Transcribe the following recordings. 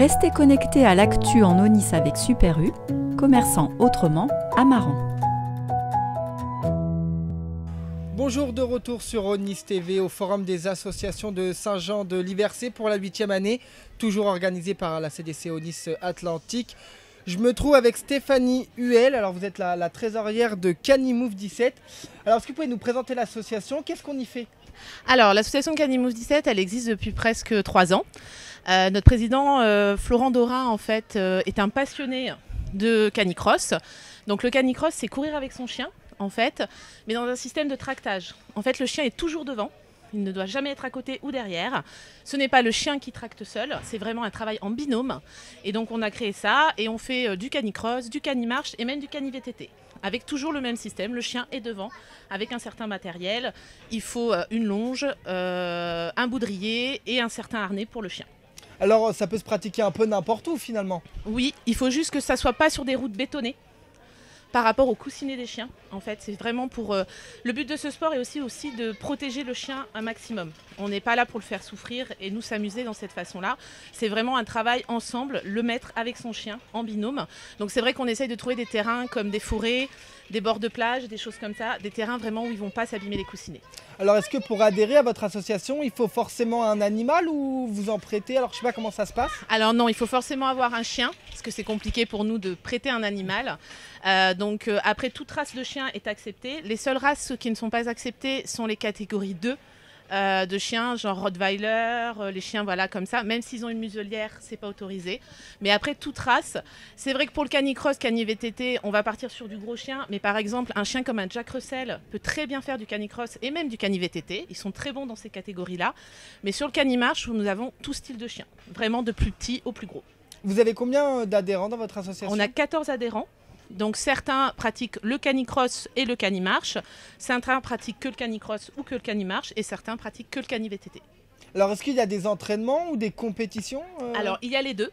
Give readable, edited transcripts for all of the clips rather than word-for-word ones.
Restez connectés à l'actu en Aunis avec Super U, commerçant autrement à Maran. Bonjour, de retour sur Aunis TV au Forum des associations de Saint-Jean de Liversay pour la 8e année, toujours organisée par la CDC Aunis Atlantique. Je me trouve avec Stéphanie Huel, alors vous êtes la trésorière de Canimove 17. Alors est-ce que vous pouvez nous présenter l'association? Qu'est-ce qu'on y fait? Alors l'association Canimove 17, elle existe depuis presque 3 ans. Notre président Florent Dorin en fait est un passionné de canicross. Donc le canicross, c'est courir avec son chien en fait, mais dans un système de tractage. En fait, le chien est toujours devant. Il ne doit jamais être à côté ou derrière. Ce n'est pas le chien qui tracte seul, c'est vraiment un travail en binôme. Et donc on a créé ça et on fait du canicross, du canimarche et même du cani-VTT. Avec toujours le même système, le chien est devant avec un certain matériel. Il faut une longe, un boudrier et un certain harnais pour le chien. Alors ça peut se pratiquer un peu n'importe où finalement? Oui, il faut juste que ça ne soit pas sur des routes bétonnées. Par rapport au coussinet des chiens, en fait, c'est vraiment pour... Le but de ce sport est aussi de protéger le chien un maximum. On n'est pas là pour le faire souffrir et nous s'amuser dans cette façon-là. C'est vraiment un travail ensemble, le maître avec son chien, en binôme. Donc c'est vrai qu'on essaye de trouver des terrains comme des forêts, des bords de plage, des choses comme ça, des terrains vraiment où ils ne vont pas s'abîmer les coussinets. Alors est-ce que pour adhérer à votre association, il faut forcément un animal ou vous en prêtez? Alors je ne sais pas comment ça se passe. Alors non, il faut forcément avoir un chien, parce que c'est compliqué pour nous de prêter un animal. Donc après, toute race de chien est acceptée. Les seules races qui ne sont pas acceptées sont les catégories 2 de chiens, genre Rottweiler, les chiens voilà comme ça. Même s'ils ont une muselière, c'est pas autorisé. Mais après, toute race, c'est vrai que pour le canicross, cani-VTT, on va partir sur du gros chien. Mais par exemple, un chien comme un Jack Russell peut très bien faire du canicross et même du cani-VTT. Ils sont très bons dans ces catégories-là. Mais sur le canimarche, nous avons tout style de chien, vraiment de plus petit au plus gros. Vous avez combien d'adhérents dans votre association? On a 14 adhérents. Donc certains pratiquent le canicross et le canimarche, certains pratiquent que le canicross ou que le canimarche et certains pratiquent que le cani-VTT. Alors est-ce qu'il y a des entraînements ou des compétitions Alors il y a les deux.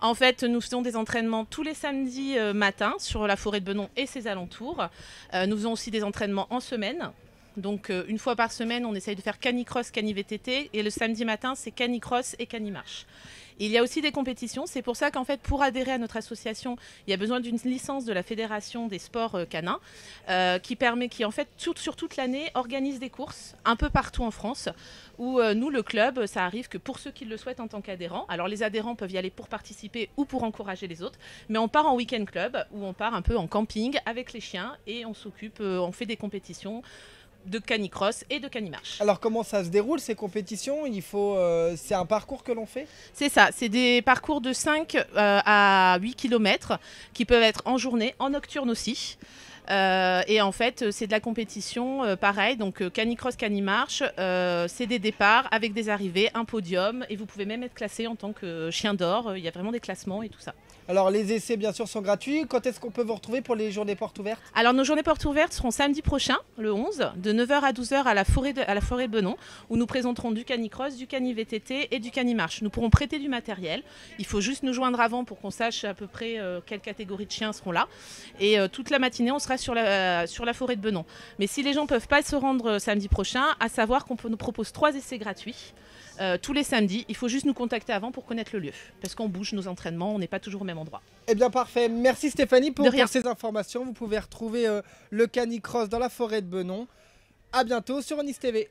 En fait, nous faisons des entraînements tous les samedis matins sur la forêt de Benon et ses alentours. Nous faisons aussi des entraînements en semaine. Donc une fois par semaine, on essaye de faire canicross, cani-VTT et le samedi matin, c'est canicross et canimarche. Il y a aussi des compétitions, c'est pour ça qu'en fait pour adhérer à notre association, il y a besoin d'une licence de la Fédération des sports canins qui en fait sur toute l'année organise des courses un peu partout en France où nous le club, ça arrive que pour ceux qui le souhaitent en tant qu'adhérents, alors les adhérents peuvent y aller pour participer ou pour encourager les autres, mais on part en week-end club où on part un peu en camping avec les chiens et on s'occupe, on fait des compétitions de canicross et de canimarche. Alors comment ça se déroule ces compétitions? C'est un parcours que l'on fait? C'est ça, c'est des parcours de 5 à 8 km qui peuvent être en journée, en nocturne aussi. Et en fait, c'est de la compétition pareil, donc canicross, canimarche, c'est des départs avec des arrivées, un podium et vous pouvez même être classé en tant que chien d'or, il y a vraiment des classements et tout ça. Alors les essais bien sûr sont gratuits, quand est-ce qu'on peut vous retrouver pour les journées portes ouvertes? Alors nos journées portes ouvertes seront samedi prochain, le 11, de 9h à 12h à la forêt de Benon, où nous présenterons du canicross, du cani-VTT et du canimarche. Nous pourrons prêter du matériel, il faut juste nous joindre avant pour qu'on sache à peu près quelle catégorie de chiens seront là. Et toute la matinée, on sera sur la forêt de Benon. Mais si les gens ne peuvent pas se rendre samedi prochain, à savoir qu'on nous propose 3 essais gratuits. Tous les samedis, il faut juste nous contacter avant pour connaître le lieu. Parce qu'on bouge nos entraînements, on n'est pas toujours au même endroit. Eh bien parfait, merci Stéphanie pour ces informations. Vous pouvez retrouver le canicross dans la forêt de Benon. A bientôt sur Aunis TV.